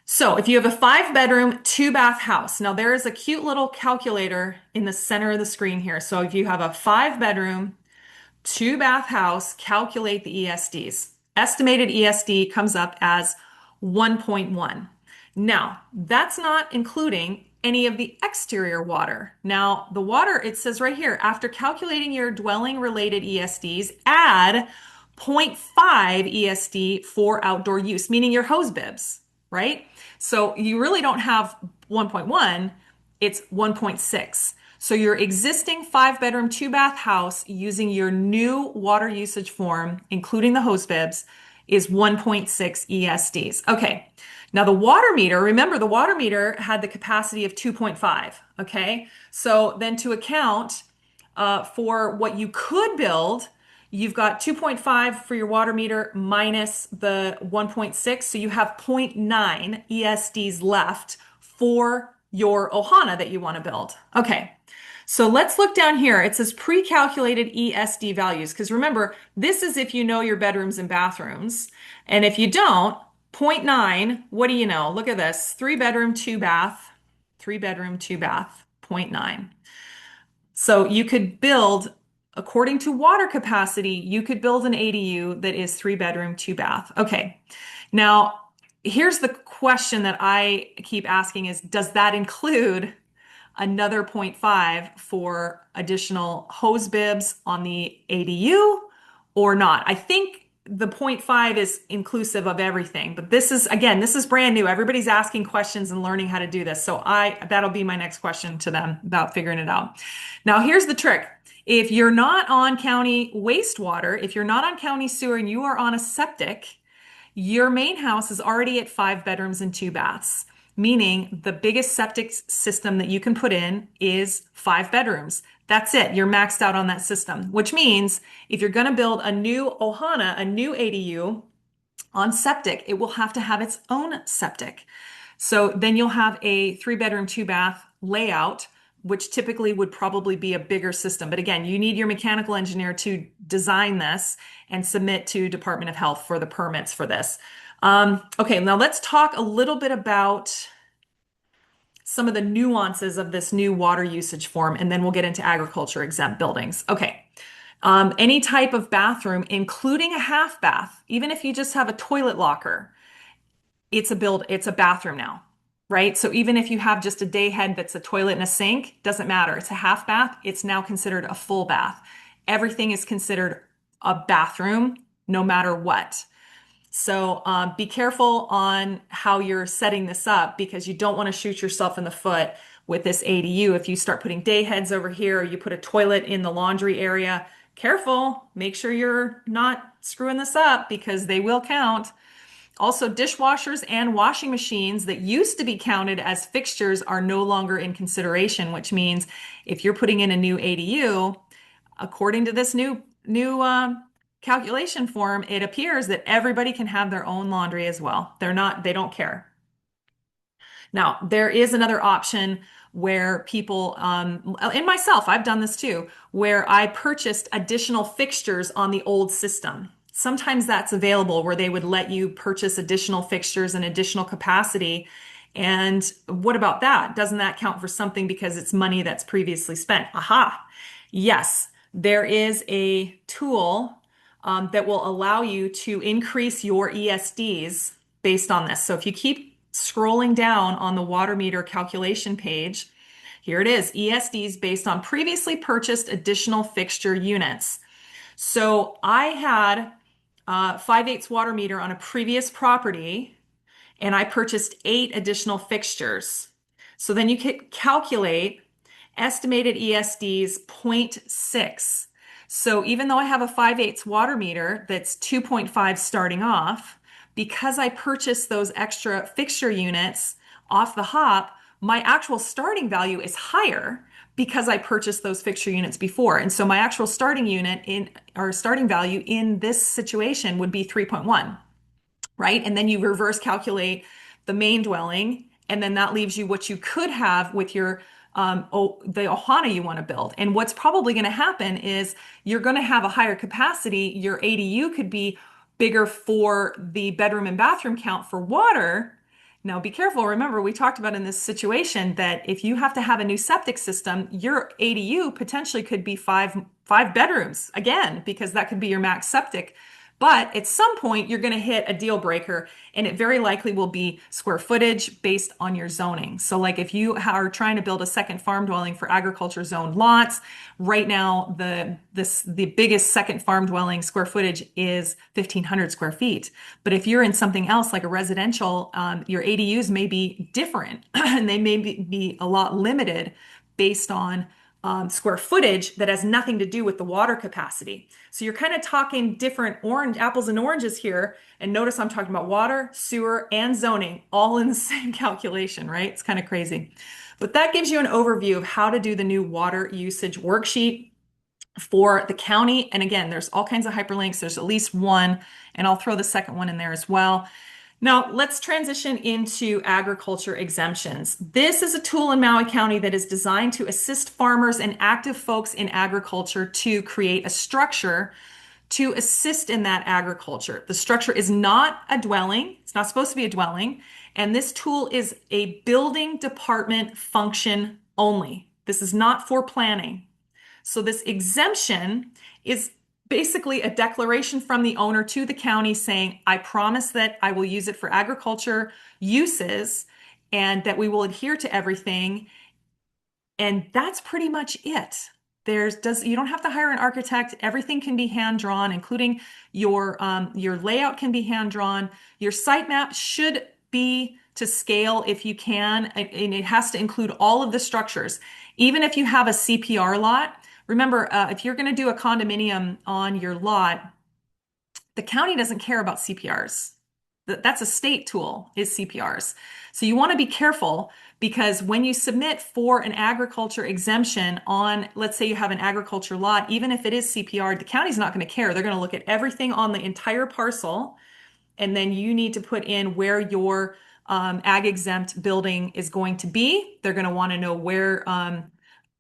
So if you have a 5-bedroom, 2-bath house, now there is a cute little calculator in the center of the screen here. So if you have a 5-bedroom, 2-bath house, calculate the ESDs. Estimated ESD comes up as 1.1. Now, that's not including any of the exterior water. Now, the water, it says right here, after calculating your dwelling related ESDs, add zero point 0.5 ESD for outdoor use, meaning your hose bibs, right? So you really don't have 1.1, it's 1.6. So your existing 5-bedroom, 2-bath house using your new water usage form, including the hose bibs, is 1.6 ESDs. Okay. Now the water meter, remember the water meter had the capacity of 2.5. Okay. So then to account for what you could build, you've got 2.5 for your water meter minus the 1.6. So you have zero point 0.9 ESDs left for your ohana that you want to build. Okay. So let's look down here. It says pre-calculated ESD values. Because remember, this is if you know your bedrooms and bathrooms. And if you don't, 0.9, what do you know? Look at this. 3-bedroom, 2-bath, 3-bedroom, 2-bath, 0.9. So you could build, according to water capacity, you could build an ADU that is 3-bedroom, 2-bath. Okay. Now, here's the question that I keep asking is, does that include another 0.5 for additional hose bibs on the ADU or not? I think the 0.5 is inclusive of everything, but this is brand new. Everybody's asking questions and learning how to do this. So that'll be my next question to them about figuring it out. Now, here's the trick. If you're not on county wastewater, if you're not on county sewer and you are on a septic, your main house is already at 5 bedrooms and 2 baths, meaning the biggest septic system that you can put in is 5 bedrooms. That's it. You're maxed out on that system, which means if you're going to build a new ohana, a new ADU on septic, it will have to have its own septic. So then you'll have a 3-bedroom, 2-bath layout, which typically would probably be a bigger system. But again, you need your mechanical engineer to design this and submit to Department of Health for the permits for this. Okay, now let's talk a little bit about some of the nuances of this new water usage form, and then we'll get into agriculture exempt buildings. Okay. Any type of bathroom, including a half bath, even if you just have a toilet locker, it's a bathroom now, right? So even if you have just a day head that's a toilet and a sink, doesn't matter. It's a half bath. It's now considered a full bath. Everything is considered a bathroom, no matter what. So be careful on how you're setting this up because you don't want to shoot yourself in the foot with this ADU. If you start putting day heads over here, or you put a toilet in the laundry area, careful, make sure you're not screwing this up because they will count. Also, dishwashers and washing machines that used to be counted as fixtures are no longer in consideration, which means if you're putting in a new ADU, according to this new calculation form, it appears that everybody can have their own laundry as well. They don't care. Now, there is another option where people, and myself, I've done this too, where I purchased additional fixtures on the old system. Sometimes that's available where they would let you purchase additional fixtures and additional capacity. And what about that? Doesn't that count for something because it's money that's previously spent? Aha. Yes, there is a tool that will allow you to increase your ESDs based on this. So if you keep scrolling down on the water meter calculation page, Here it is, ESDs based on previously purchased additional fixture units. So I had 5/8 water meter on a previous property and I purchased 8 additional fixtures. So then you can calculate estimated ESDs zero point 0.6. So even though I have a 5/8 water meter that's 2.5 starting off, because I purchased those extra fixture units off the hop, my actual starting value is higher because I purchased those fixture units before. And so my actual starting unit in or starting value in this situation would be 3.1, right? And then you reverse calculate the main dwelling, and then that leaves you what you could have with your the ohana you want to build. And what's probably going to happen is you're going to have a higher capacity. Your ADU could be bigger for the bedroom and bathroom count for water. Now, be careful. Remember, we talked about in this situation that if you have to have a new septic system, your ADU potentially could be five bedrooms again, because that could be your max septic. But at some point, you're going to hit a deal breaker, and it very likely will be square footage based on your zoning. So, like if you are trying to build a second farm dwelling for agriculture zoned lots, right now the biggest second farm dwelling square footage is 1,500 square feet. But if you're in something else like a residential, your ADUs may be different, and they may be a lot limited based on square footage that has nothing to do with the water capacity. So you're kind of talking different orange apples and oranges here. And notice I'm talking about water, sewer, and zoning all in the same calculation, right? It's kind of crazy. But that gives you an overview of how to do the new water usage worksheet for the county. And again, there's all kinds of hyperlinks. There's at least one, and I'll throw the second one in there as well. Now, let's transition into agriculture exemptions. This is a tool in Maui County that is designed to assist farmers and active folks in agriculture to create a structure to assist in that agriculture. The structure is not a dwelling. It's not supposed to be a dwelling. And this tool is a building department function only. This is not for planning. So this exemption is basically a declaration from the owner to the county saying, I promise that I will use it for agriculture uses and that we will adhere to everything. And that's pretty much it. You don't have to hire an architect. Everything can be hand drawn, including your layout can be hand drawn. Your site map should be to scale if you can, and it has to include all of the structures. Even if you have a CPR lot, remember, if you're going to do a condominium on your lot, the county doesn't care about CPRs. That's a state tool, is CPRs. So you want to be careful because when you submit for an agriculture exemption on, let's say you have an agriculture lot, even if it is CPR, the county's not going to care. They're going to look at everything on the entire parcel, and then you need to put in where your ag exempt building is going to be. They're going to want to know where,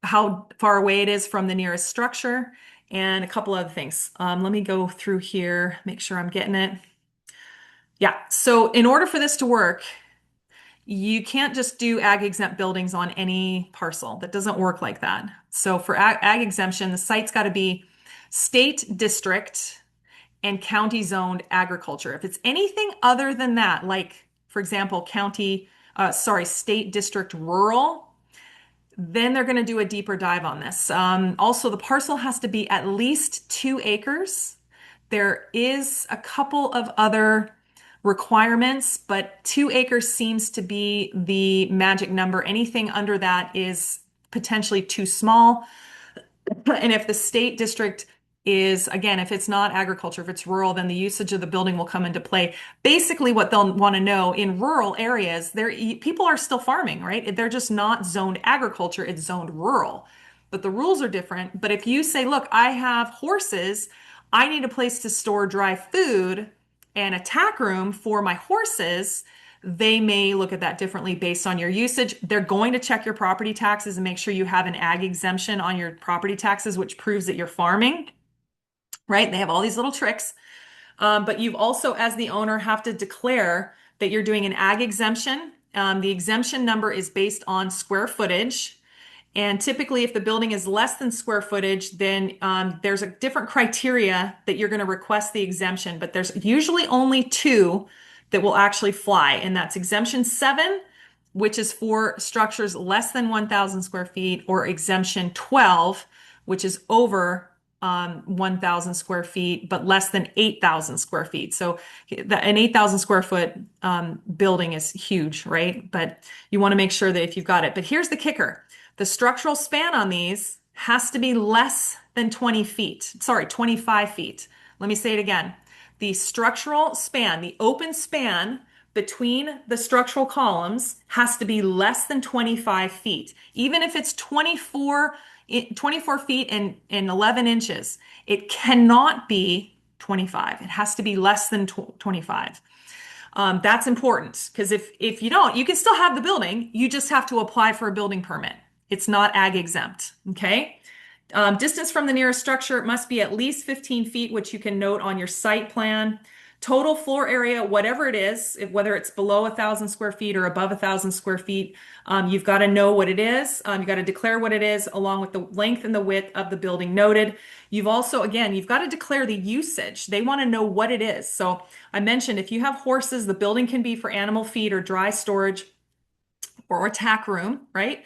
how far away it is from the nearest structure, and a couple other things. Let me go through here, make sure I'm getting it. Yeah, so in order for this to work, you can't just do ag exempt buildings on any parcel. That doesn't work like that. So for ag exemption, the site's got to be state district and county zoned agriculture. If it's anything other than that, like for example, state district rural, then they're going to do a deeper dive on this. Also, the parcel has to be at least 2 acres. There is a couple of other requirements, but 2 acres seems to be the magic number. Anything under that is potentially too small. And if the state district is, again, if it's not agriculture, if it's rural, then the usage of the building will come into play. Basically, what they'll want to know in rural areas, people are still farming, right? They're just not zoned agriculture, it's zoned rural. But the rules are different. But if you say, look, I have horses, I need a place to store dry food and a tack room for my horses, they may look at that differently based on your usage. They're going to check your property taxes and make sure you have an ag exemption on your property taxes, which proves that you're farming, right? They have all these little tricks. But you've also, as the owner, have to declare that you're doing an ag exemption. The exemption number is based on square footage. And typically, if the building is less than square footage, then there's a different criteria that you're going to request the exemption. But there's usually only 2 that will actually fly, and that's exemption 7 which is for structures less than 1,000 square feet, or exemption 12, which is over 1,000 square feet, but less than 8,000 square feet. So an 8,000 square foot building is huge, right? But you want to make sure that if you've got it. But here's the kicker. The structural span on these has to be less than 20 feet. Sorry, 25 feet. Let me say it again. The structural span, the open span between the structural columns has to be less than 25 feet. Even if it's 24 feet and 11 inches, it cannot be 25. It has to be less than 25. That's important because if you don't, you can still have the building. You just have to apply for a building permit. It's not ag exempt. Okay. Distance from the nearest structure must be at least 15 feet, which you can note on your site plan. Total floor area, whatever it is, whether it's below 1,000 square feet or above 1,000 square feet, you've got to know what it is. You've got to declare what it is along with the length and the width of the building noted. You've also, again, you've got to declare the usage. They want to know what it is. So I mentioned if you have horses, the building can be for animal feed or dry storage or a tack room, right?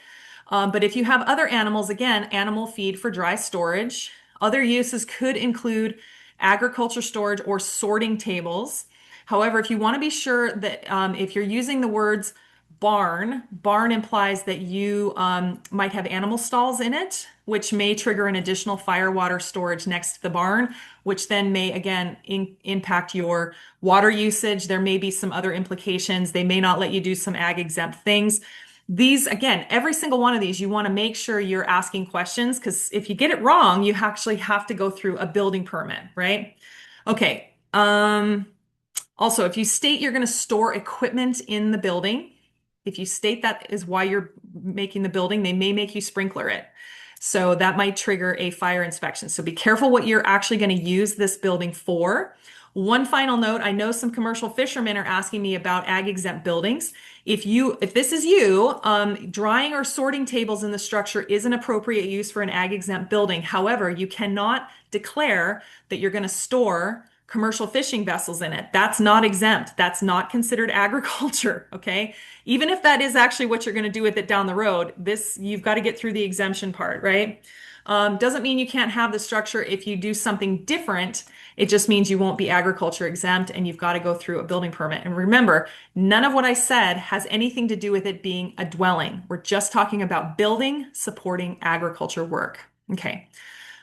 But if you have other animals, again, animal feed for dry storage. Other uses could include agriculture storage or sorting tables. However, if you want to be sure that if you're using the words barn implies that you might have animal stalls in it, which may trigger an additional fire water storage next to the barn, which then may again impact your water usage. There may be some other implications. They may not let you do some ag exempt things. These, again, every single one of these, you want to make sure you're asking questions because if you get it wrong, you actually have to go through a building permit, right? Okay. Also, if you state you're going to store equipment in the building, if you state that is why you're making the building, they may make you sprinkler it. So that might trigger a fire inspection. So be careful what you're actually going to use this building for. One final note, I know some commercial fishermen are asking me about ag exempt buildings. If this is you, drying or sorting tables in the structure is an appropriate use for an ag exempt building. However, you cannot declare that you're going to store commercial fishing vessels in it. That's not exempt. That's not considered agriculture. Okay. Even if that is actually what you're going to do with it down the road, you've got to get through the exemption part, right? Doesn't mean you can't have the structure if you do something different. It just means you won't be agriculture exempt and you've got to go through a building permit. And remember, none of what I said has anything to do with it being a dwelling. We're just talking about building supporting agriculture work. Okay.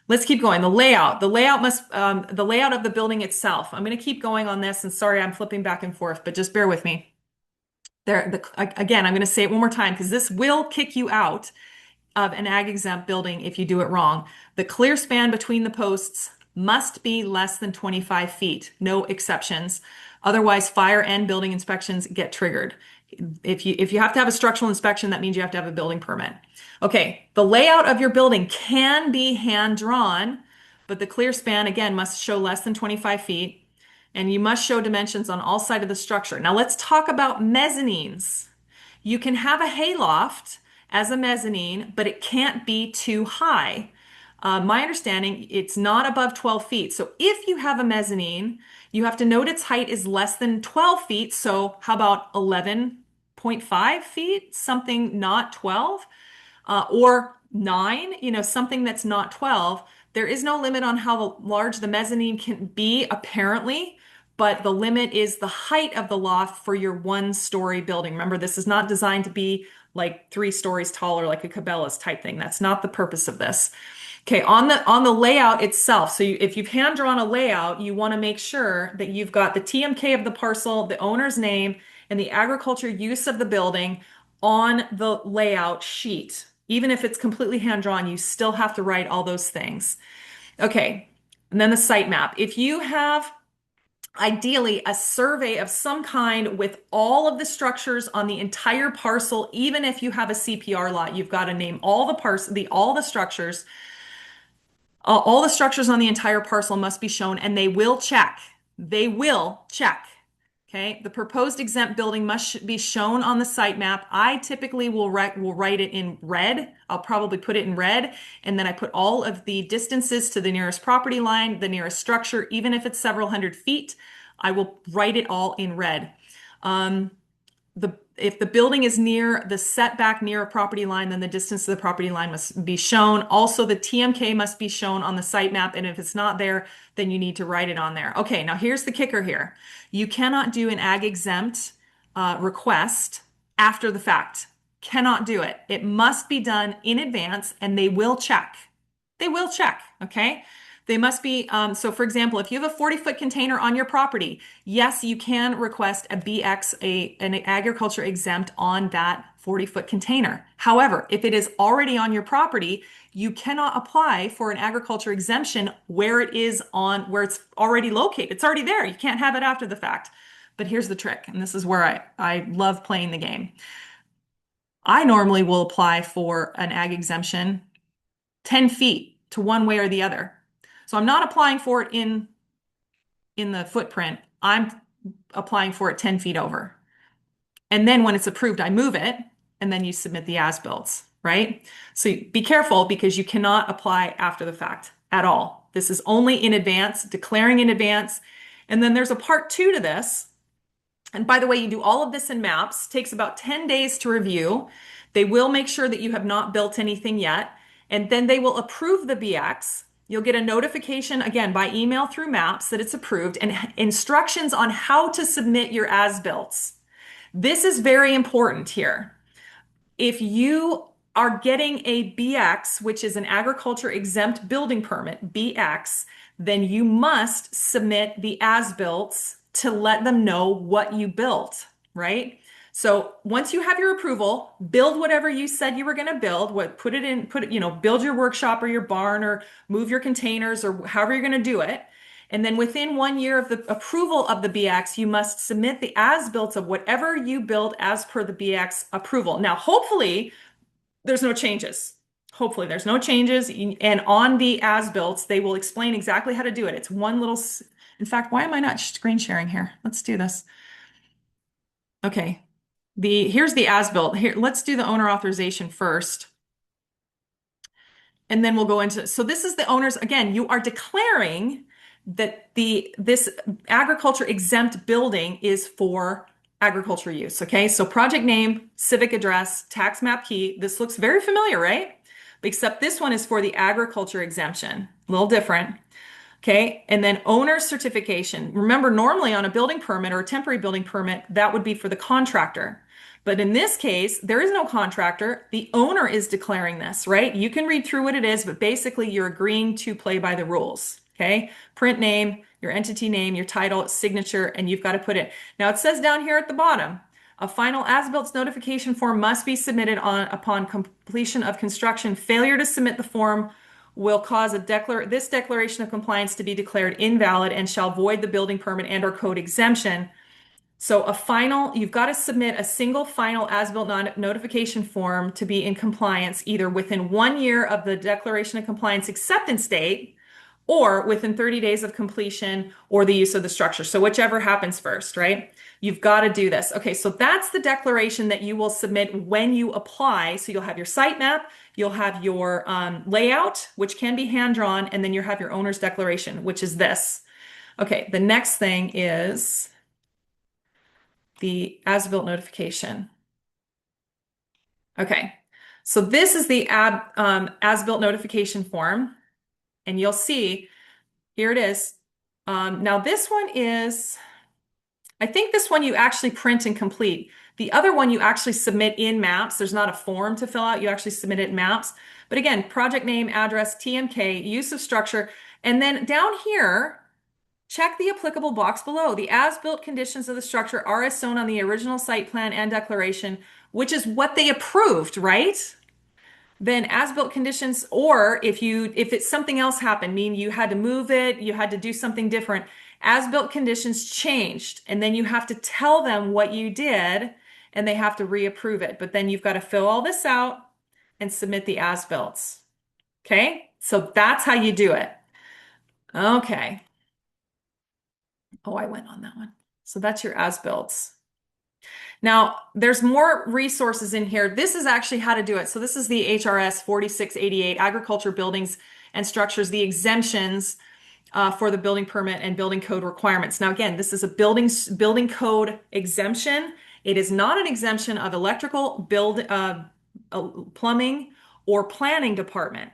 Let's keep going. The layout. The layout of the building itself. I'm going to keep going on this, and sorry, I'm flipping back and forth, but just bear with me. Again, I'm going to say it one more time because this will kick you out of an ag exempt building if you do it wrong. The clear span between the posts must be less than 25 feet. No exceptions. Otherwise, fire and building inspections get triggered. If you have to have a structural inspection, that means you have to have a building permit. Okay, the layout of your building can be hand drawn, but the clear span, again, must show less than 25 feet, and you must show dimensions on all sides of the structure. Now let's talk about mezzanines. You can have a hayloft as a mezzanine, but it can't be too high. My understanding, it's not above 12 feet. So if you have a mezzanine, you have to note its height is less than 12 feet. So how about 11.5 feet? Something not 12, or 9, something that's not 12. There is no limit on how large the mezzanine can be, apparently, but the limit is the height of the loft for your 1-story building. Remember, this is not designed to be like 3 stories taller, like a Cabela's type thing. That's not the purpose of this. Okay, on the layout itself. So if you've hand drawn a layout, you want to make sure that you've got the TMK of the parcel, the owner's name, and the agriculture use of the building on the layout sheet. Even if it's completely hand drawn, you still have to write all those things. Okay, and then the site map. If you have ideally a survey of some kind with all of the structures on the entire parcel, even if you have a CPR lot, you've got to name all the structures. All the structures on the entire parcel must be shown, and they will check. They will check. Okay. The proposed exempt building must be shown on the site map. I typically will write it in red. I'll probably put it in red, and then I put all of the distances to the nearest property line, the nearest structure, even if it's several hundred feet. I will write it all in red. The if the building is near the setback near a property line, then the distance to the property line must be shown. Also, the TMK must be shown on the site map, and if it's not there, then you need to write it on there. Okay, now here's the kicker here. You cannot do an ag exempt request after the fact. Cannot do it. It must be done in advance, and they will check. They will check, okay? They must be, so for example, if you have a 40-foot container on your property, yes, you can request a BX, an agriculture exempt on that 40-foot container. However, if it is already on your property, you cannot apply for an agriculture exemption where it is on, where it's already located. It's already there. You can't have it after the fact. But here's the trick, and this is where I love playing the game. I normally will apply for an ag exemption 10 feet to one way or the other. So I'm not applying for it in the footprint. I'm applying for it 10 feet over. And then when it's approved, I move it, and then you submit the as-bills, right? So be careful because you cannot apply after the fact at all. This is only in advance, declaring in advance. And then there's a part 2 to this. And by the way, you do all of this in maps. Takes about 10 days to review. They will make sure that you have not built anything yet. And then they will approve the BX. You'll get a notification, again, by email through maps that it's approved and instructions on how to submit your as-bills. This is very important here. If you are getting a BX, which is an agriculture exempt building permit, BX, then you must submit the as-bills to let them know what you built, right? So once you have your approval, build whatever you said you were going to build, build your workshop or your barn or move your containers or however you're going to do it. And then within 1 year of the approval of the BX, you must submit the as-built of whatever you build as per the BX approval. Now, hopefully there's no changes. Hopefully there's no changes. And on the as-built, they will explain exactly how to do it. It's one little, in fact, why am I not screen sharing here? Let's do this. Okay. Here's the as-built. Here, let's do the owner authorization first. And then we'll go into, so this is the owner's, again, you are declaring that this agriculture exempt building is for agriculture use. Okay. So project name, civic address, tax map key. This looks very familiar, right? Except this one is for the agriculture exemption. A little different. Okay. And then owner's certification. Remember, normally on a building permit or a temporary building permit, that would be for the contractor. But in this case, there is no contractor. The owner is declaring this, right? You can read through what it is, but basically you're agreeing to play by the rules. Okay. Print name, your entity name, your title, signature, and you've got to put it. Now it says down here at the bottom, a final as-built notification form must be submitted upon completion of construction. Failure to submit the form will cause this declaration of compliance to be declared invalid and shall void the building permit and or code exemption. So you've got to submit a single final as-built notification form to be in compliance either within 1 year of the declaration of compliance acceptance date or within 30 days of completion or the use of the structure. So whichever happens first, right? You've got to do this. Okay, so that's the declaration that you will submit when you apply. So you'll have your site map, you'll have your layout, which can be hand-drawn, and then you'll have your owner's declaration, which is this. Okay, the next thing is the as-built notification. Okay, so this is the as-built notification form, and you'll see, here it is. Now this one is, I think this one you actually print and complete. The other one you actually submit in maps. There's not a form to fill out. You actually submit it in maps. But again, project name, address, TMK, use of structure. And then down here, check the applicable box below. The as-built conditions of the structure are as shown on the original site plan and declaration, which is what they approved, right? Then as-built conditions, or if it's something else happened, meaning you had to move it, you had to do something different, as-built conditions changed, and then you have to tell them what you did, and they have to reapprove it. But then you've got to fill all this out and submit the as-bills. Okay, so that's how you do it. Okay. Oh, I went on that one. So that's your as-bills. Now, there's more resources in here. This is actually how to do it. So this is the HRS 4688, Agriculture Buildings and Structures, the exemptions for the building permit and building code requirements. Now, again, this is a building code exemption. It is not an exemption of electrical, plumbing, or planning department.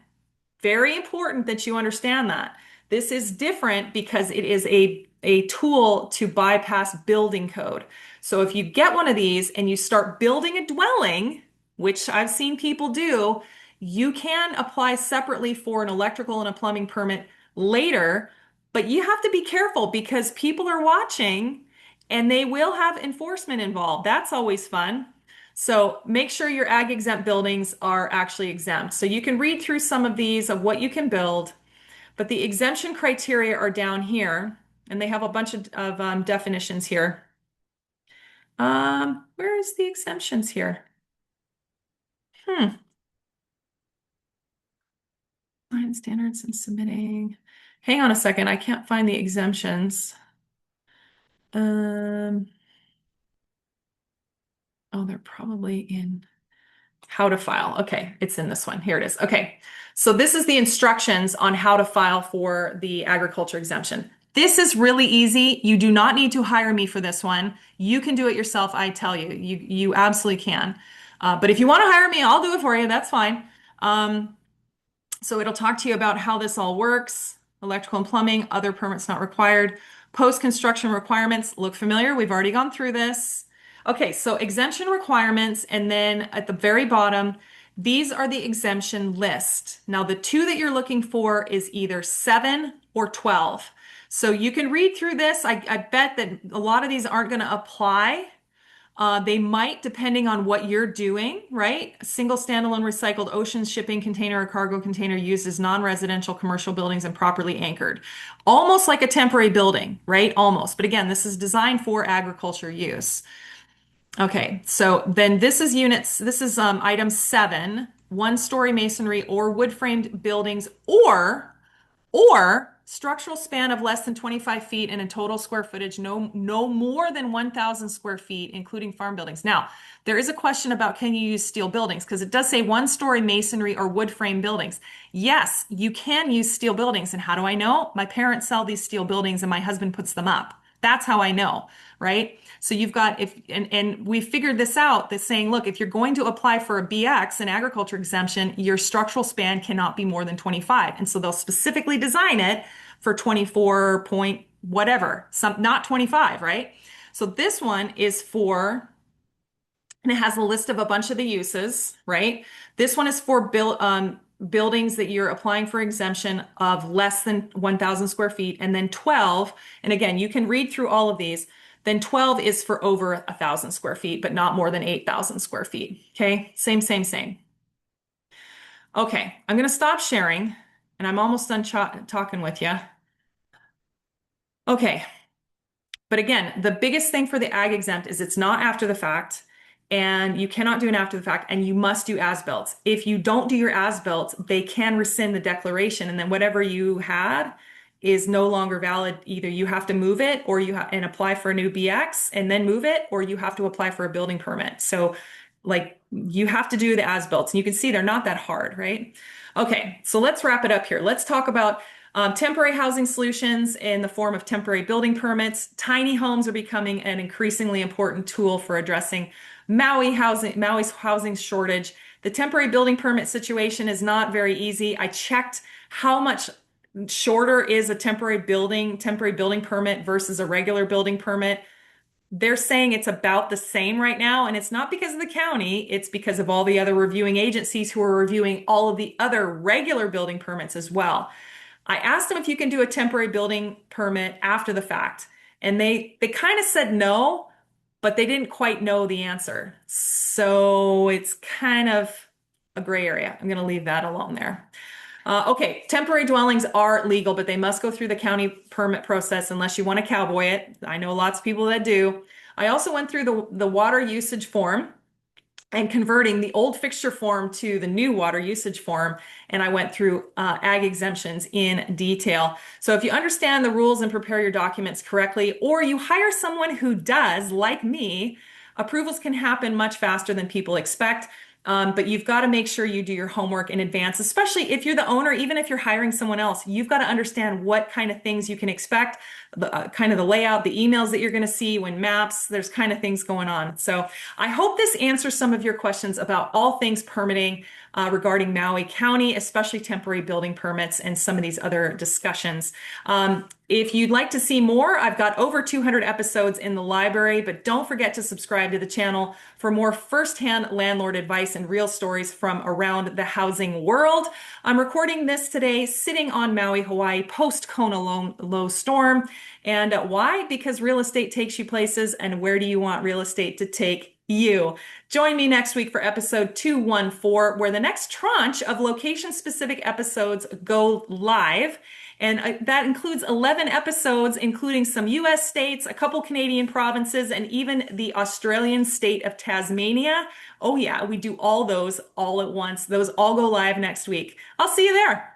Very important that you understand that. This is different because it is a tool to bypass building code. So if you get one of these and you start building a dwelling, which I've seen people do, you can apply separately for an electrical and a plumbing permit later, but you have to be careful because people are watching and they will have enforcement involved. That's always fun. So make sure your ag exempt buildings are actually exempt. So you can read through some of these of what you can build, but the exemption criteria are down here, and they have a bunch of definitions here. Where is the exemptions here? Hmm. Client standards and submitting. Hang on a second, I can't find the exemptions. Um, oh, they're probably in how to file. Okay, it's in this one. Here it is. Okay, so this is the instructions on how to file for the agriculture exemption. This is really easy. You do not need to hire me for this one. You can do it yourself, I tell you. You absolutely can. But if you want to hire me, I'll do it for you. That's fine. Um, so it'll talk to you about how this all works, electrical and plumbing, other permits not required, post-construction requirements. Look familiar? We've already gone through this. Okay, so exemption requirements, and then at the very bottom, these are the exemption list. Now, the two that you're looking for is either 7 or 12. So you can read through this. I bet that a lot of these aren't going to apply. They might, depending on what you're doing, right? A single standalone recycled ocean shipping container or cargo container used as non-residential commercial buildings and properly anchored. Almost like a temporary building, right? Almost. But again, this is designed for agriculture use. Okay, so then this is units, this is item 7, one-story masonry or wood-framed buildings or structural span of less than 25 feet and a total square footage no more than 1,000 square feet, including farm buildings. Now, there is a question about can you use steel buildings because it does say one-story masonry or wood frame buildings. Yes, you can use steel buildings. And how do I know? My parents sell these steel buildings and my husband puts them up. That's how I know, right? So you've got if and we figured this out that saying, look, if you're going to apply for a BX, an agriculture exemption, your structural span cannot be more than 25. And so they'll specifically design it for 24 point whatever, some not 25, right? So this one is for and it has a list of a bunch of the uses, right? This one is for buildings that you're applying for exemption of less than 1,000 square feet. And then 12, and again, you can read through all of these. Then 12 is for over 1,000 square feet, but not more than 8,000 square feet. Okay, same, same, same. Okay, I'm going to stop sharing and I'm almost done talking with you. Okay, but again, the biggest thing for the ag exempt is it's not after the fact, and you cannot do an after the fact, and you must do as-built. If you don't do your as-built, they can rescind the declaration, and then whatever you had is no longer valid. Either you have to move it, or and apply for a new BX and then move it, or you have to apply for a building permit. So, like, you have to do the as-built, and you can see they're not that hard, right? Okay, so let's wrap it up here. Let's talk about temporary housing solutions in the form of temporary building permits. Tiny homes are becoming an increasingly important tool for addressing Maui's housing shortage. The temporary building permit situation is not very easy. I checked how much shorter is a temporary building permit versus a regular building permit. They're saying it's about the same right now, and it's not because of the county, it's because of all the other reviewing agencies who are reviewing all of the other regular building permits as well. I asked them if you can do a temporary building permit after the fact, and they kind of said no, but they didn't quite know the answer. So it's kind of a gray area. I'm going to leave that alone there. Okay, temporary dwellings are legal, but they must go through the county permit process unless you want to cowboy it. I know lots of people that do. I also went through the water usage form and converting the old fixture form to the new water usage form. And I went through ag exemptions in detail. So if you understand the rules and prepare your documents correctly, or you hire someone who does, like me, approvals can happen much faster than people expect. But you've got to make sure you do your homework in advance, especially if you're the owner, even if you're hiring someone else. You've got to understand what kind of things you can expect, kind of the layout, the emails that you're going to see when maps, there's kind of things going on. So I hope this answers some of your questions about all things permitting regarding Maui County, especially temporary building permits and some of these other discussions. If you'd like to see more, I've got over 200 episodes in the library, but don't forget to subscribe to the channel for more firsthand landlord advice and real stories from around the housing world. I'm recording this today sitting on Maui, Hawaii, post Kona low storm. And why? Because real estate takes you places, and where do you want real estate to take you? Join me next week for episode 214, where the next tranche of location-specific episodes go live. And that includes 11 episodes, including some US states, a couple Canadian provinces, and even the Australian state of Tasmania. Oh yeah, we do all those all at once. Those all go live next week. I'll see you there.